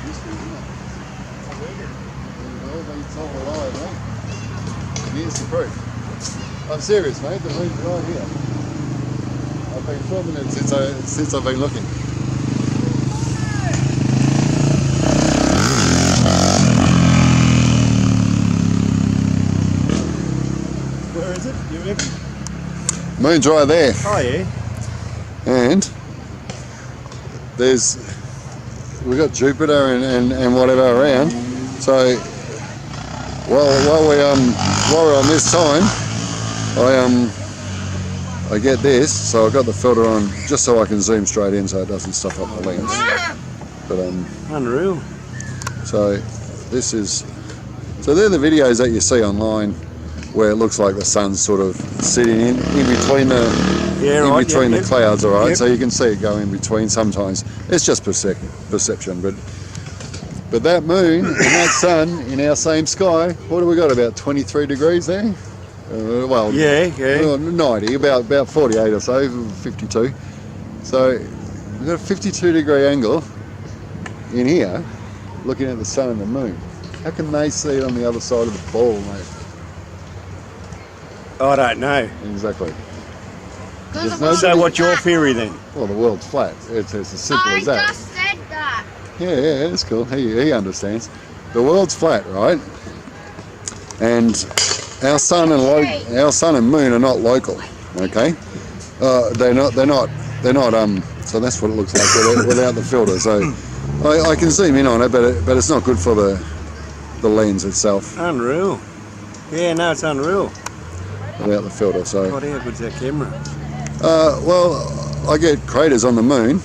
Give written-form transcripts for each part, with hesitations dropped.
mystery, isn't it? It's all alive, mate. Here's the proof. I'm serious, mate. The moon's right here. I've been filming it since I've been looking. Where is it? You reckon? Moon's right there. Oh yeah. And we've got Jupiter and whatever around. So while we're on this time, I get this. So I've got the filter on just so I can zoom straight in, so it doesn't stuff up the lens. But unreal. So they're the videos that you see online where it looks like the sun's sort of sitting in between the the clouds, all right. Yep. So you can see it go in between sometimes. It's just perception, but that moon and that sun in our same sky. What have we got? About 23 degrees there. Well, 90, about 48 or so, 52. So we've got a 52 degree angle in here, looking at the sun and the moon. How can they see it on the other side of the ball, mate? I don't know. Exactly. So what's your theory then? Well, the world's flat. It's as simple as that. I just said that. Yeah, that's cool. He understands. The world's flat, right? And our sun and moon are not local. Okay, they're not. So that's what it looks like without the filter. So I can zoom in on it, but it's not good for the lens itself. Unreal. Yeah, no, it's unreal. Without the filter, so. God, how good's that camera? Well, I get craters on the moon.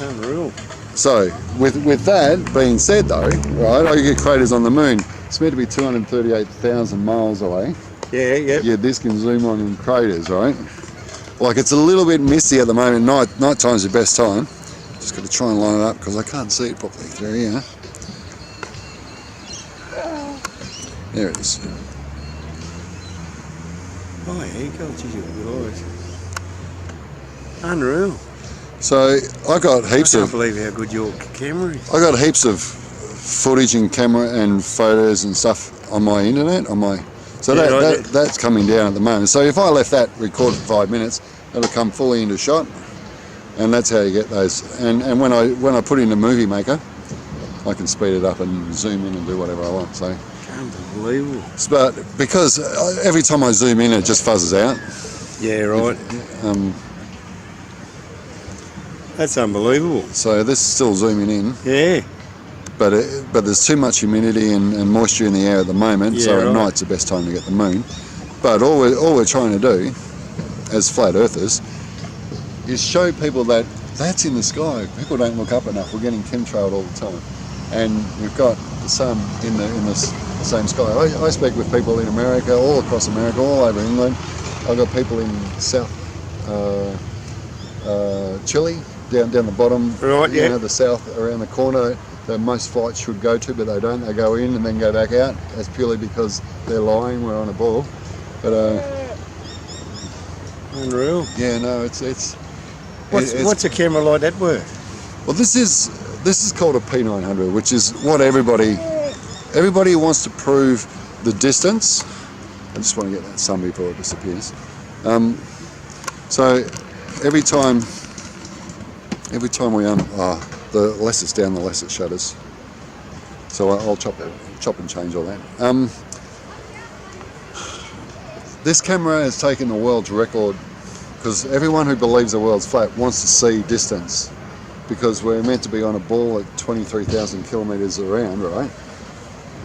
Unreal. So, with that being said though, right, I get craters on the moon. It's meant to be 238,000 miles away. Yeah, yeah. Yeah, this can zoom on in craters, right? Like it's a little bit misty at the moment. Night time's the best time. Just got to try and line it up because I can't see it properly through here. There it is. Oh yeah, God, geez, you've got good eyes. Unreal. So I got heaps I can't believe how good your camera is. I got heaps of footage and camera and photos and stuff on my internet, so that's coming down at the moment. So if I left that recorded for 5 minutes, it'll come fully into shot, and that's how you get those. And when I put in a movie maker, I can speed it up and zoom in and do whatever I want. So unbelievable. But because every time I zoom in, it just fuzzes out. Yeah, right. That's unbelievable. So this is still zooming in. Yeah. But there's too much humidity and moisture in the air at the moment, so at night's the best time to get the moon. But all we're trying to do, as flat earthers, is show people that that's in the sky. People don't look up enough. We're getting chemtrailed all the time, and we've got the sun in the same sky. I speak with people in America, all across America, all over England. I've got people in South Chile, down the bottom, right? Yeah. The south around the corner. That most flights should go to, but they don't. They go in and then go back out. That's purely because they're lying. We're on a ball, but unreal. Yeah, no, it's what's a camera like that worth? Well, this is called a P900, which is what everybody wants to prove the distance. I just want to get that sun before it disappears. So every time we the less it's down, the less it shutters. So I'll chop and change all that. This camera has taken the world's record because everyone who believes the world's flat wants to see distance, because we're meant to be on a ball at 23,000 kilometres around, right?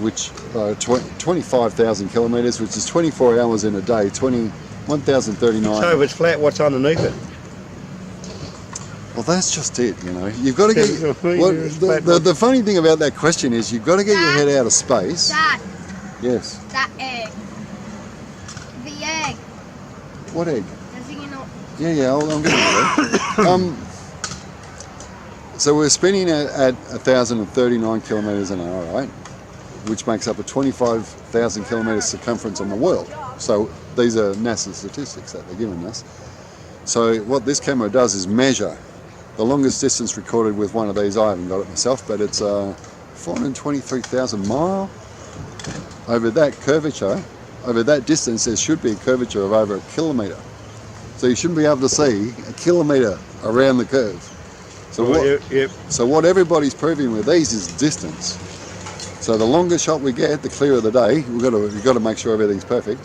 Which 25,000 kilometres, which is 24 hours in a day, 1,039. So if it's flat, what's underneath it? Well, that's just it, you know. You've got to get... the funny thing about that question is you've got to get your head out of space. Dad. Yes. That egg. The egg. What egg? Does he not? Yeah, I'm getting there. So we're spinning at 1,039 kilometres an hour, right? Which makes up a 25,000 kilometre circumference on the world. So these are NASA statistics that they're giving us. So what this camera does is measure The longest distance recorded with one of these, I haven't got it myself, but it's 423,000 mile. Over that curvature, over that distance, there should be a curvature of over 1 kilometre. So you shouldn't be able to see 1 kilometre around the curve. So what everybody's proving with these is distance. So the longer shot we get, the clearer the day. We've got to make sure everything's perfect.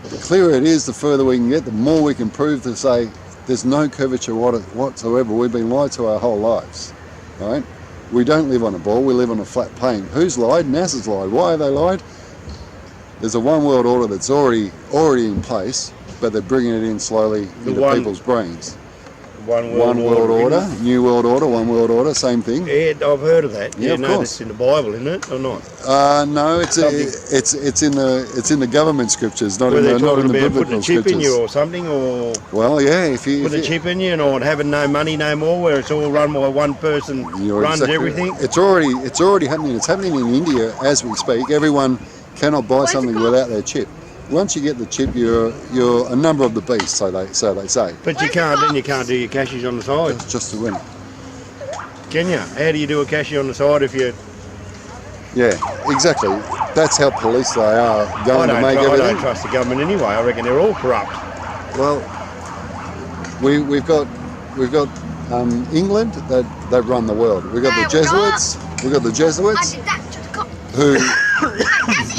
The clearer it is, the further we can get, the more we can prove to say there's no curvature whatsoever. We've been lied to our whole lives, right? We don't live on a ball, we live on a flat plane. Who's lied? NASA's lied. Why have they lied? There's a one world order that's already in place, but they're bringing it in slowly into people's brains. One world order, new world order, one world order, same thing. Yeah, I've heard of that. Yeah, of course. It's in the Bible, isn't it, or not? No, it's in the government scriptures, not in the biblical putting a chip scriptures. in you or something, or well, yeah, if you put a chip in you, or having no money no more, where it's all run by one person, runs everything. It's already happening. It's happening in India as we speak. Everyone cannot buy something without their chip. Once you get the chip, you're a number of the beast, so they say. But you can't do your cashies on the side. It's just a winner. Can you? How do you do a cashier on the side if you? Yeah, exactly. That's how police they are going to make everything. I don't trust the government anyway. I reckon they're all corrupt. Well, we've got England that run the world. We've got the Jesuits. We've got the Jesuits who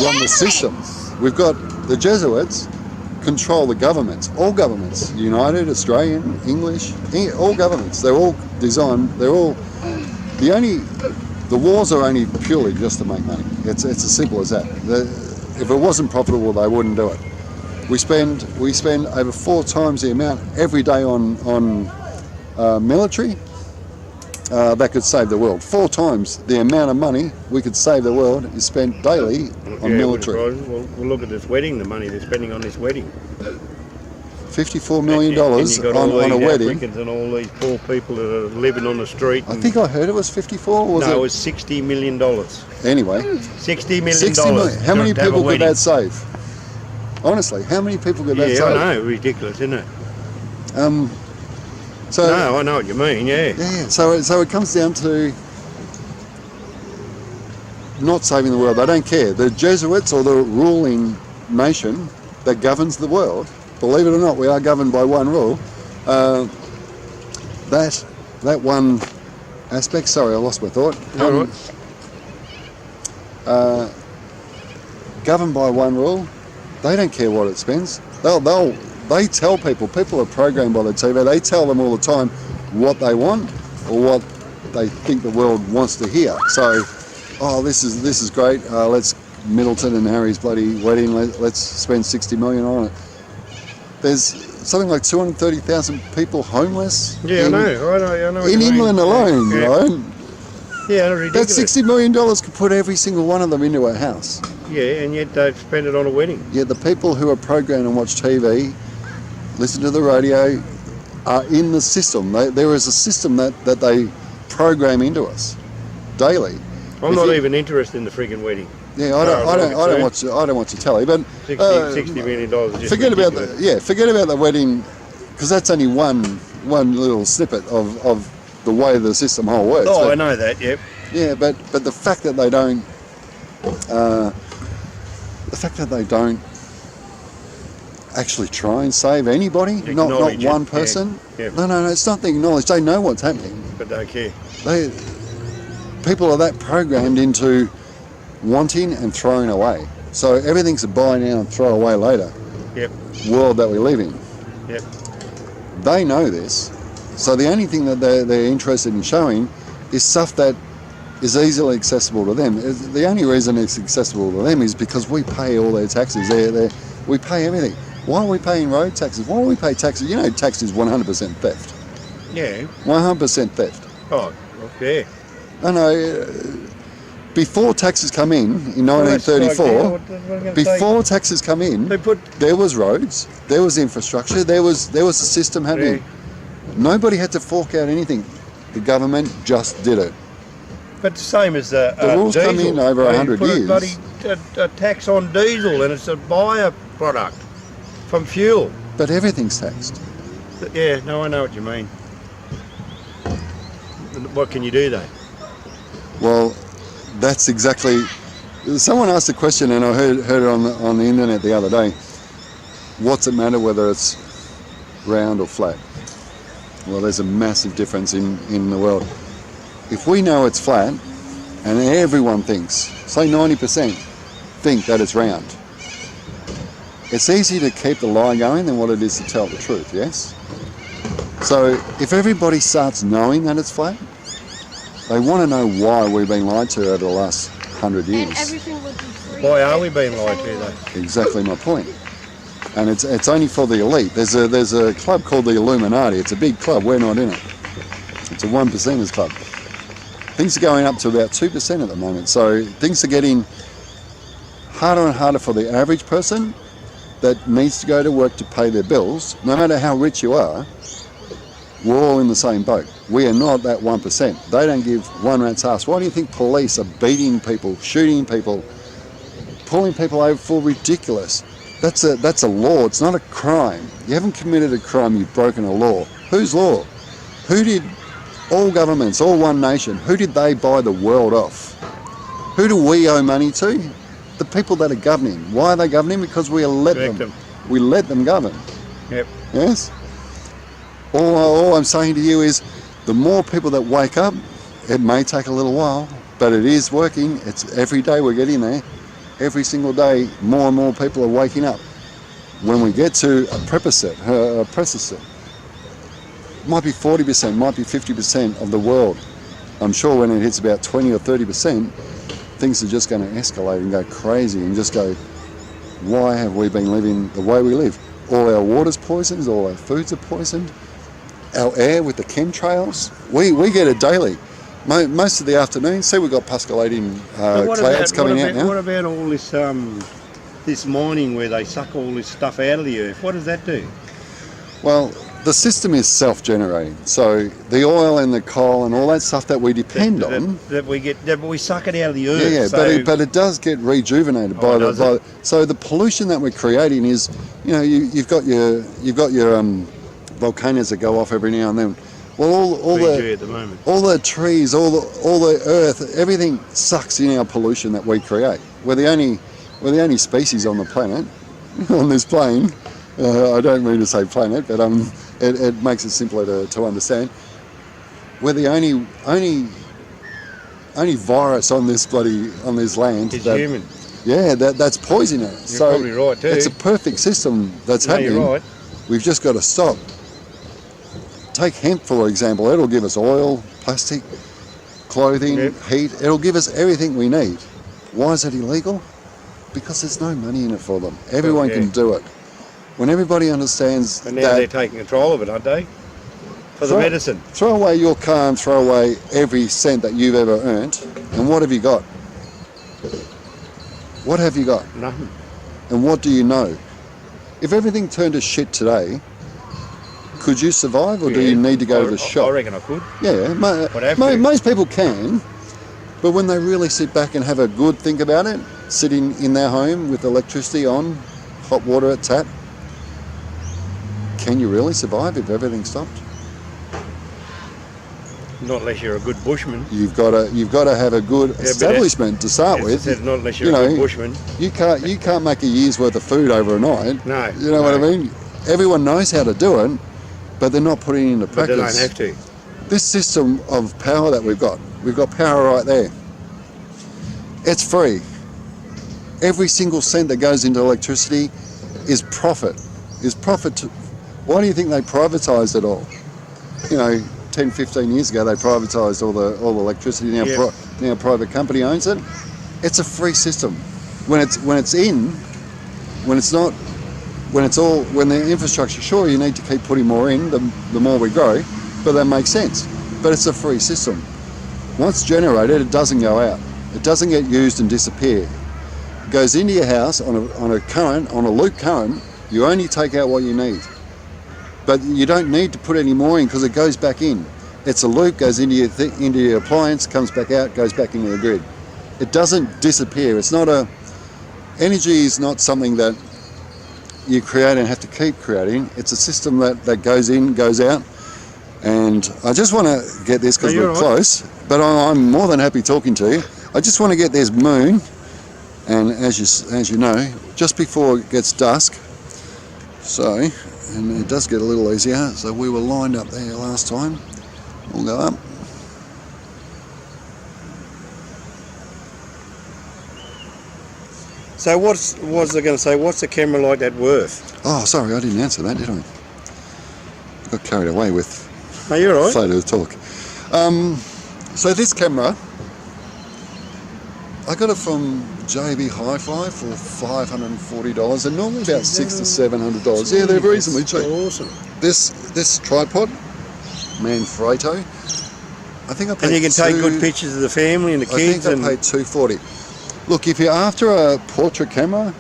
run the system. We've got the Jesuits control the governments, all governments, United, Australian, English, all governments. They're all designed. They're all the wars are only purely just to make money. It's as simple as that. If it wasn't profitable, they wouldn't do it. We spend over 4 times the amount every day on military that could save the world. 4 times the amount of money we could save the world is spent daily on military. Well, look at this wedding, the money they're spending on this wedding. $54 million on a wedding. Africans and all these poor people that are living on the street. I think I heard it was 54. It was $60 million. Anyway, $60 million. 60 million. How many people could that save? Honestly, how many people could that save? Yeah, I know. Ridiculous, isn't it? No, I know what you mean. Yeah. Yeah. So it comes down to not saving the world. They don't care. The Jesuits or the ruling nation that governs the world. Believe it or not, we are governed by one rule. That one aspect. Sorry, I lost my thought. Governed by one rule. They don't care what it spends. They tell people are programmed by the TV. They tell them all the time what they want or what they think the world wants to hear. So, this is great. Let's Middleton and Harry's bloody wedding. Let's spend $60 million on it. There's something like 230,000 people homeless. Yeah, I know. In England alone, right? Yeah, ridiculous. That $60 million could put every single one of them into a house. Yeah, and yet they've spent it on a wedding. Yet the people who are programmed and watch TV, listen to the radio, are in the system. There is a system that they program into us daily. I'm not even interested in the frigging wedding. Yeah, I don't watch the telly, but $60 million is just forget ridiculous. about the wedding, because that's only one little snippet of the way the system whole works. I know that. Yep. Yeah, but the fact that they don't, actually try and save anybody, not one person. Yeah. No, it's not the acknowledge. They know what's happening, but don't care. People are that programmed into wanting and throwing away. So everything's a buy now and throw away later. Yep. World that we live in. Yep. They know this. So the only thing that they're interested in showing is stuff that is easily accessible to them. The only reason it's accessible to them is because we pay all their taxes. We pay everything. Why are we paying road taxes? Why do we pay taxes? You know, tax is 100% theft. Yeah. 100% theft. Oh, okay. I know. Before taxes come in 1934, before taxes come in, there was roads, there was infrastructure, there was a system happening. Yeah. Nobody had to fork out anything. The government just did it. But the same as the rules diesel. come in over 100 years. Put a tax on diesel, and it's a bio-product from fuel. But everything's taxed. Yeah, no, I know what you mean. what can you do though? Well, that's exactly. Someone asked a question, and I heard it on the internet the other day. What's it matter whether it's round or flat? Well, there's a massive difference in the world. If we know it's flat, and everyone thinks, say 90% think that it's round, it's easier to keep the lie going than what it is to tell the truth, yes? So if everybody starts knowing that it's flat, they want to know why we've been lied to over the last 100 years. And everything would be free. Why are we being lied to though? Exactly my point. And it's only for the elite. There's a club called the Illuminati. It's a big club. We're not in it. It's a 1%ers club. Things are going up to about 2% at the moment. So things are getting harder and harder for the average person that needs to go to work to pay their bills. No matter how rich you are, we're all in the same boat. We are not that 1%. They don't give one rat's ass. Why do you think police are beating people, shooting people, pulling people over for ridiculous? That's a law. It's not a crime. You haven't committed a crime. You've broken a law. Whose law? Who did all governments, all one nation? Who did they buy the world off? Who do we owe money to? The people that are governing. Why are they governing? Because we let them. We let them govern. Yep. Yes. All I'm saying to you is, the more people that wake up, it may take a little while, but it is working. It's every day we're getting there. Every single day, more and more people are waking up. When we get to a precedent, might be 40%, might be 50% of the world. I'm sure when it hits about 20 or 30%, things are just going to escalate and go crazy and just go, why have we been living the way we live? All our water's poisoned, all our foods are poisoned, our air with the chemtrails. We get it daily. Most of the afternoon, see, we've got pusculating clouds coming out now. What about all this this mining where they suck all this stuff out of the earth? What does that do? Well, the system is self-generating. So the oil and the coal and all that stuff that we depend on, that we suck it out of the earth. Yeah, so but it does get rejuvenated so the pollution that we're creating is, you've got your volcanoes that go off every now and then. Well, all the trees, all the earth, everything sucks in our pollution that we create. We're the only species on the planet, on this plane. I don't mean to say planet, but it makes it simpler to understand. We're the only virus on this land. It's human. Yeah, that's poisonous. You're probably right too. It's a perfect system that's happening. You're right. We've just got to stop. Take hemp, for example. It'll give us oil, plastic, clothing, heat. It'll give us everything we need. Why is it illegal? Because there's no money in it for them. Everyone can do it. When everybody understands and now they're taking control of it, aren't they? For the medicine. Throw away your car and throw away every cent that you've ever earned. And what have you got? What have you got? Nothing. And what do you know? If everything turned to shit today, could you survive, or do you need to go to the shop? I reckon I could. Yeah, most people can, but when they really sit back and have a good think about it, sitting in their home with electricity on, hot water at tap, can you really survive if everything stopped? Not unless you're a good bushman. You've got to have a good establishment to start with. Not unless you're a good bushman. You can't make a year's worth of food over a night. No. You know what I mean? Everyone knows how to do it, but they're not putting it into practice. But they don't have to. This system of power that we've got power right there. It's free. Every single cent that goes into electricity is profit. Why do you think they privatised it all? 10, 15 years ago they privatised all the electricity. Now a private company owns it. It's a free system. When the infrastructure, sure, you need to keep putting more in, the more we grow, but that makes sense. But it's a free system. Once generated, it doesn't go out. It doesn't get used and disappear. It goes into your house on a loop current. You only take out what you need. But you don't need to put any more in because it goes back in. It's a loop, goes into your appliance, comes back out, goes back into the grid. It doesn't disappear. Energy is not something that you create and have to keep creating. It's a system that goes in, goes out. And I just want to get this because No, you're we're all right. close, but I'm more than happy talking to you. I just want to get this moon, and as you know, just before it gets dusk. So, and it does get a little easier. So we were lined up there last time. We'll go up. So was I going to say? What's a camera like that worth? Oh, sorry, I didn't answer that, did I? Got carried away with No, you're all right. photo talk. So this camera, I got it from JB Hi-Fi for $540, and normally about $600 to $700. Yeah, they're reasonably cheap. Awesome. This tripod, Manfrotto, I think I paid And you can take good pictures of the family and the kids. I think I paid $240. Look, if you're after a portrait camera,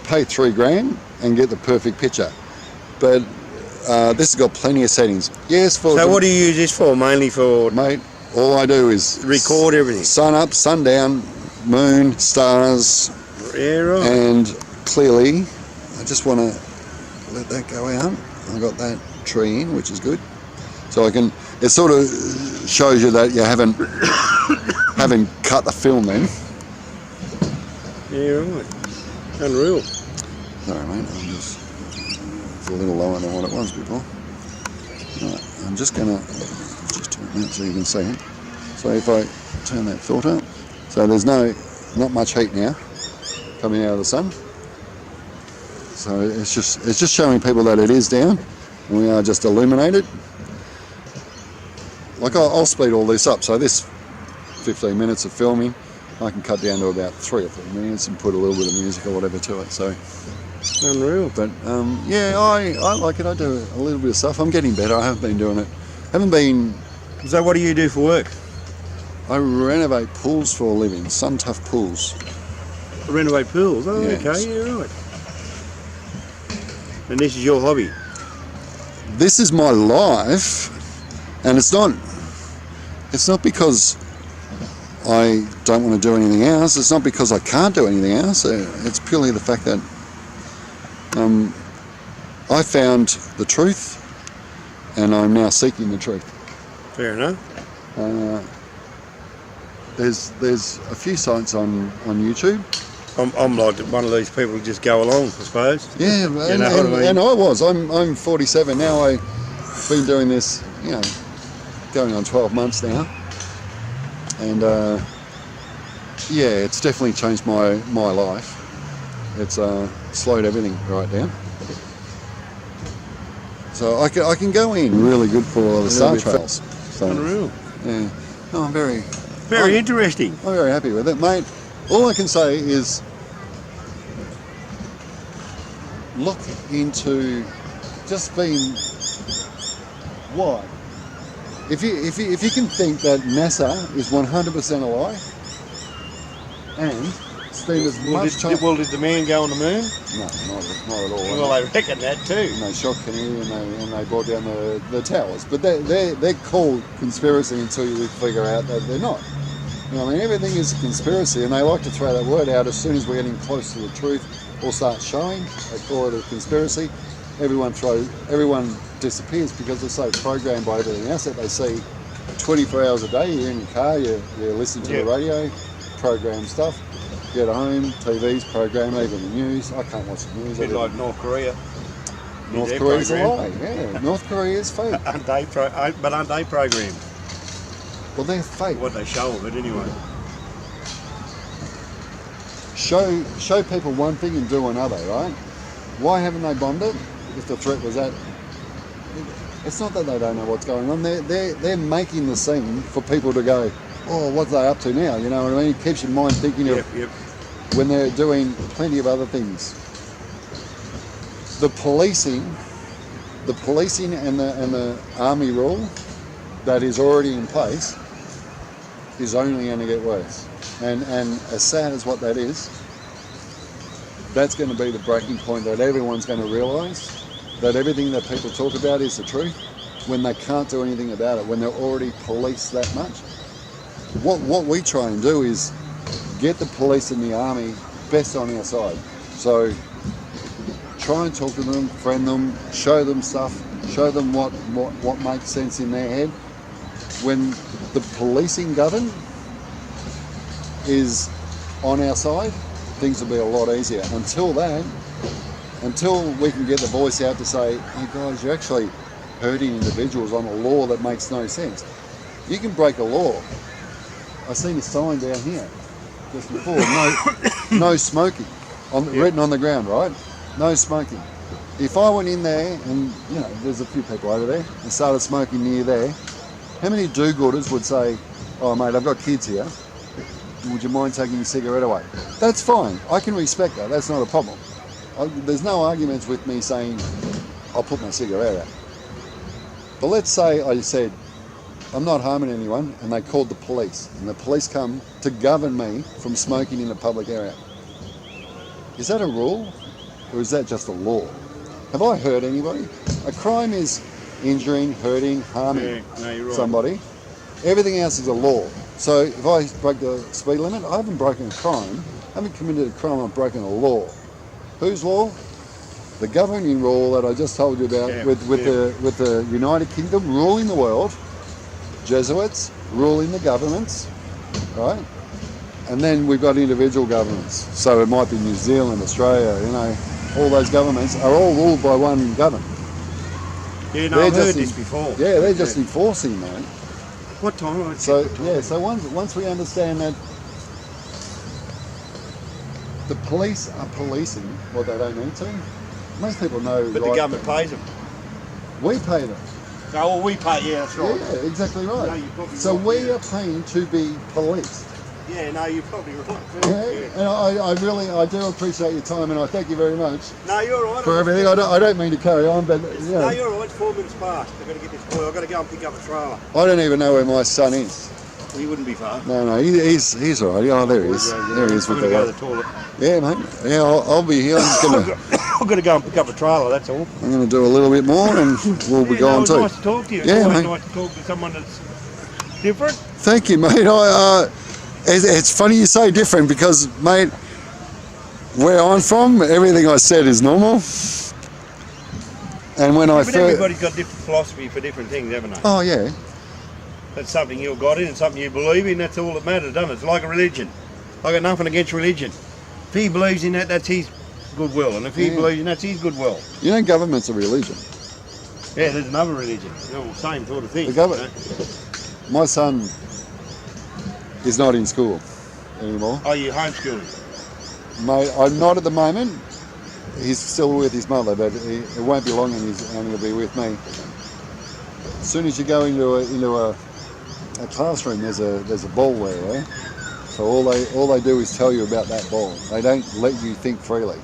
pay $3,000 and get the perfect picture. But this has got plenty of settings. Yes, for So what do you use this for? Mainly for mate, all I do is record everything. sun up, sun down, moon, stars, Yeah, right. and clearly I just want to let that go out. I got that tree in, which is good. So I can, it sort of shows you that you haven't cut the film then. Yeah, right. Unreal. Sorry mate, it's a little lower than what it was before. Right, I'm just gonna just turn that so you can see it. So if I turn that filter, so there's not much heat now coming out of the sun. So it's just showing people that it is down, and we are just illuminated. Like I'll speed all this up, so this 15 minutes of filming I can cut down to about 3 or 4 minutes and put a little bit of music or whatever to it. So Unreal. but yeah, I like it. I do a little bit of stuff. I'm getting better. I haven't been doing it. Haven't been. So what do you do for work? I renovate pools for a living. Sun tough pools. Renovate pools. Oh, Yes. okay, yeah, right. And this is your hobby. This is my life, and it's not because I don't want to do anything else. It's not because I can't do anything else. It's purely the fact that I found the truth, and I'm now seeking the truth. Fair enough. There's a few sites on YouTube. I'm like one of these people who just go along, I suppose. Yeah, know and, what I mean? and I was. I'm 47 now. I've been doing this, going on 12 months now, and yeah, it's definitely changed my life. It's slowed everything right down. So I can go in really good for the star trails. So, Unreal. yeah, no, I'm very Interesting. I'm very happy with it, mate. All I can say is look into just being why. If you can think that NASA is 100% a lie and spend as much time. Well, did the man go on the moon? No, not at all. Well, they reckon that too. And they shot Kennedy and they brought down the towers. But they're called conspiracy until you figure out that they're not. I mean, everything is a conspiracy, and they like to throw that word out as soon as we're getting close to the truth or start showing. They call it a conspiracy. Everyone disappears because they're so programmed by everything else that they see 24 hours a day. You're in your car, you listen to the radio, program stuff. Get home, TV's program, even the news. I can't watch the news. A bit like North Korea. North Their Korea's a program. lie. Yeah, North Korea's fake. Aren't they programmed? Well, they're fake. What they show of it anyway. Show people one thing and do another, right? Why haven't they bombed it? If the threat was that, it's not that they don't know what's going on. They're making the scene for people to go, oh, what's they up to now? You know what I mean? It keeps your mind thinking of when they're doing plenty of other things. The policing and the army rule that is already in place is only going to get worse. And as sad as what that is, that's going to be the breaking point that everyone's going to realise that everything that people talk about is the truth when they can't do anything about it, when they're already policed that much. What we try and do is get the police and the army best on our side. So try and talk to them, friend them, show them stuff, show them what makes sense in their head. When the policing government is on our side, things will be a lot easier. Until we can get the voice out to say, hey guys, you're actually hurting individuals on a law that makes no sense. You can break a law. I've seen a sign down here just before, no smoking, written on the ground, right? No smoking. If I went in there and, you know, there's a few people over there and started smoking near there, how many do-gooders would say, oh mate, I've got kids here, would you mind taking your cigarette away? That's fine, I can respect that, that's not a problem. There's no arguments with me saying, I'll put my cigarette out. But let's say I said, I'm not harming anyone, and they called the police, and the police come to govern me from smoking in a public area. Is that a rule, or is that just a law? Have I hurt anybody? A crime is injuring, hurting, harming somebody. Everything else is a law. So if I break the speed limit, I haven't broken a crime. I haven't committed a crime, I've broken a law. Whose law? The governing rule that I just told you about with the United Kingdom ruling the world, Jesuits ruling the governments, right? And then we've got individual governments. So it might be New Zealand, Australia, you know, all those governments are all ruled by one government. Yeah, no, I've heard this before. Yeah, they're just enforcing, man. What time? So once we understand that the police are policing what they don't need to, most people know. But the government pays them. We pay them. Oh, well, we pay, yeah, that's right. Yeah, exactly right. No, you're probably so right, we are paying to be policed. Yeah, no, you're probably right. Yeah, and I do appreciate your time, and I thank you very much. No, you're right. For everything. I don't mean to carry on, but you know. No, you're right. It's 4 minutes past. I've got to get this boy. I've got to go and pick up a trailer. I don't even know where my son is. Well, he wouldn't be far. No, he's all right. Oh, there he is. There he is with the go to the toilet. Yeah, mate. Yeah, I'll be here. I'm just gonna. I've got to go and pick up a trailer. That's all. I'm going to do a little bit more, and we'll be going too. Nice to talk to you. Yeah, it's mate. Nice to talk to someone that's different. Thank you, mate. It's funny you say different because, mate, where I'm from, everything I said is normal. And when But everybody's got different philosophy for different things, haven't they? Oh yeah. That's something you've got in and something you believe in. That's all that matters, doesn't it? It's like a religion. I got nothing against religion. If he believes in that, that's his goodwill, and if he believes in that's his goodwill. You know, government's a religion. Yeah, there's another religion. They're all the same sort of thing. The government. My son is not in school anymore. Oh, you homeschooling? Mate, I'm not at the moment. He's still with his mother, but it won't be long, and he's only going to be with me. As soon as you go into a classroom, there's a ball there. Right? So all they do is tell you about that ball. They don't let you think freely.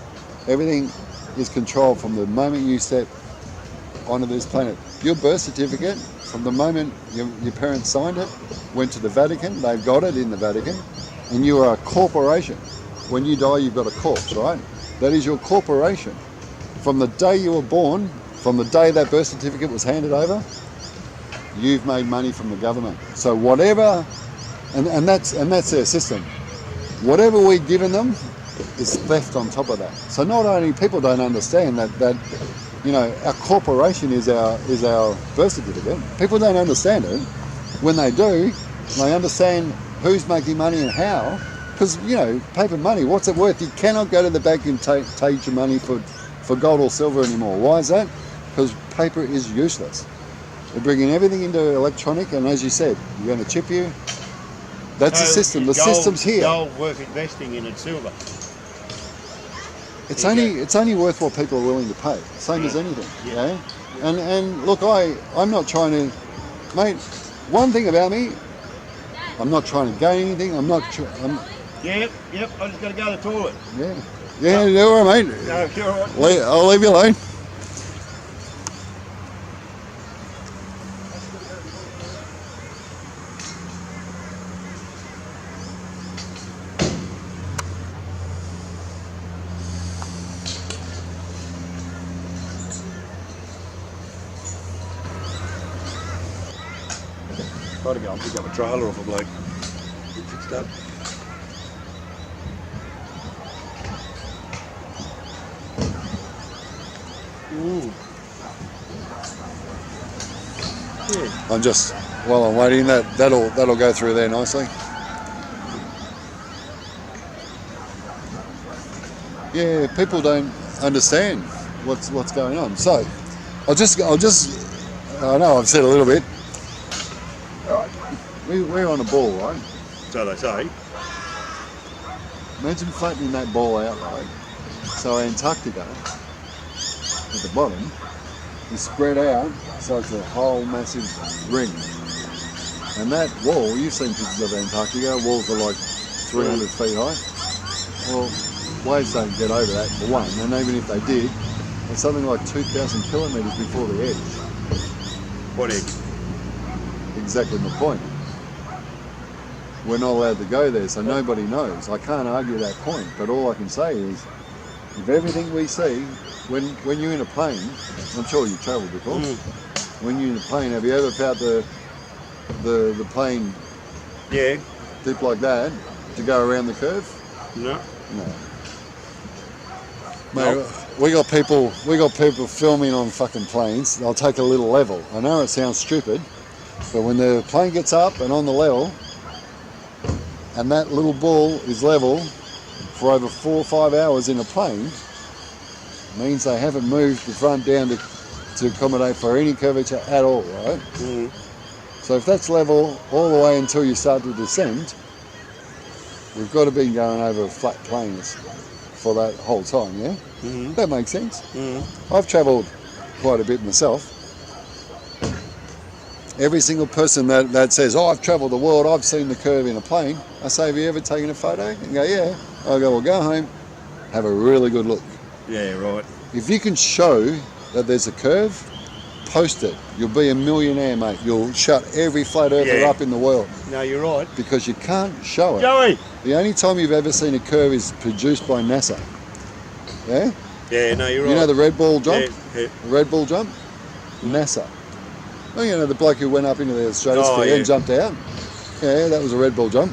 Everything is controlled from the moment you step onto this planet. Your birth certificate, from the moment your parents signed it, went to the Vatican. They've got it in the Vatican, and you are a corporation. When you die, you've got a corpse, right? That is your corporation. From the day you were born, from the day that birth certificate was handed over, you've made money from the government. So whatever, and that's their system. Whatever we've given them is theft on top of that. So not only people don't understand that you know, our corporation is our birth certificate. People don't understand it. When they do, they understand who's making money and how. Because, you know, paper money, what's it worth? You cannot go to the bank and take your money for gold or silver anymore. Why is that? Because paper is useless. They're bringing everything into electronic, and as you said, you're going to chip you. That's the system. The system's here. Gold worth investing in, and silver. It's only worth what people are willing to pay. Same as anything. Yeah. And look, I'm not trying to, mate. One thing about me, I'm not trying to gain anything. Yep. I just got to go to the toilet. Yeah. All right, mate. No, you're all right. I'll leave you alone. Got to go and pick up a trailer off a bloke. Get fixed up. Ooh. I'm just, while I'm waiting, that'll go through there nicely. Yeah, people don't understand what's going on. So I'll just I know I've said a little bit. All right, we're on a ball, right? So they say. Imagine flattening that ball out, right? So Antarctica at the bottom is spread out, so it's a whole massive ring. And that wall, you've seen pictures of Antarctica, walls are like 300 feet high. Well, waves don't get over that for one, and even if they did, it's something like 2,000 kilometres before the edge. What edge? Exactly my point. We're not allowed to go there, so nobody knows. I can't argue that point, but all I can say is, if everything we see, when you're in a plane, I'm sure you've travelled before, when you're in a plane, have you ever felt the plane dip like that to go around the curve? No. No. Mate, we got people filming on fucking planes. They'll take a little level. I know it sounds stupid, but when the plane gets up and on the level, and that little ball is level for over 4 or 5 hours in a plane, means they haven't moved the front down to accommodate for any curvature at all, right? So if that's level all the way until you start to descend, we've got to be going over flat planes for that whole time, yeah? That makes sense. I've travelled quite a bit myself. Every single person that says, oh, I've travelled the world, I've seen the curve in a plane, I say, have you ever taken a photo? And go, yeah. I go, well, go home, have a really good look. Yeah, right. If you can show that there's a curve, post it. You'll be a millionaire, mate. You'll shut every flat earther up in the world. No, you're right. Because you can't show it. Joey! The only time you've ever seen a curve is produced by NASA. Yeah? Yeah, no, you're right. You know the red ball jump? Yeah. The red ball jump? NASA. Oh, you know the bloke who went up into the stratosphere and jumped out? Yeah, that was a red ball jump.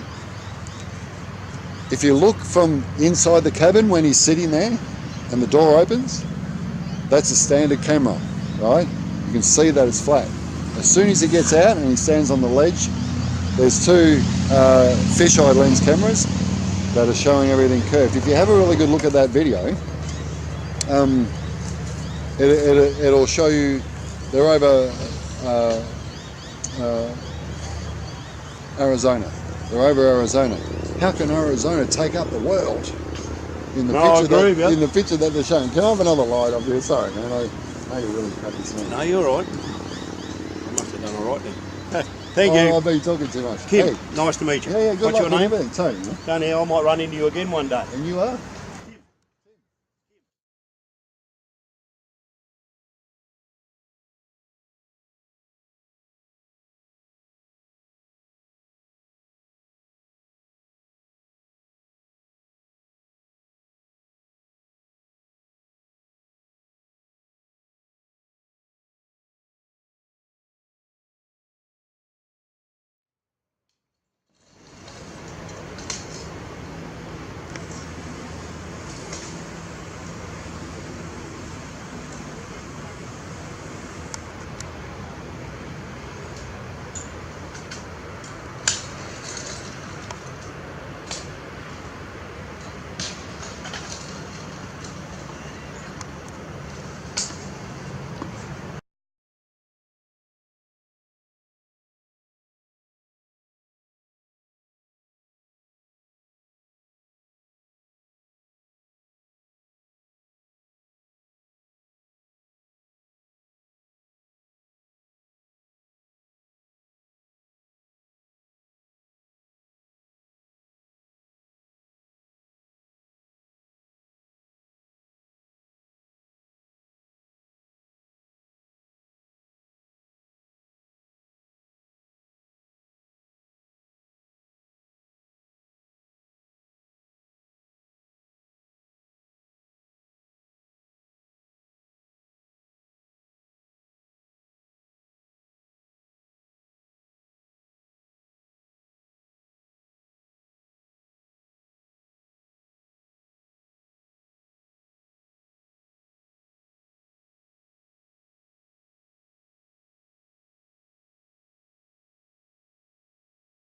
If you look from inside the cabin when he's sitting there and the door opens, that's a standard camera, right? You can see that it's flat. As soon as he gets out and he stands on the ledge, there's 2 fisheye lens cameras that are showing everything curved. If you have a really good look at that video, it'll show you they're over Arizona. They're over Arizona. How can Arizona take up the world? In the picture that they're showing. Can I have another light up here? Sorry, man. I know you're really crappy smell. No, you're right. I must have done all right then. Thank you. I've been talking too much. Kim, hey. nice to meet you. Yeah, good What's luck your name? with everything. Tony. Tony, I might run into you again one day. And you are?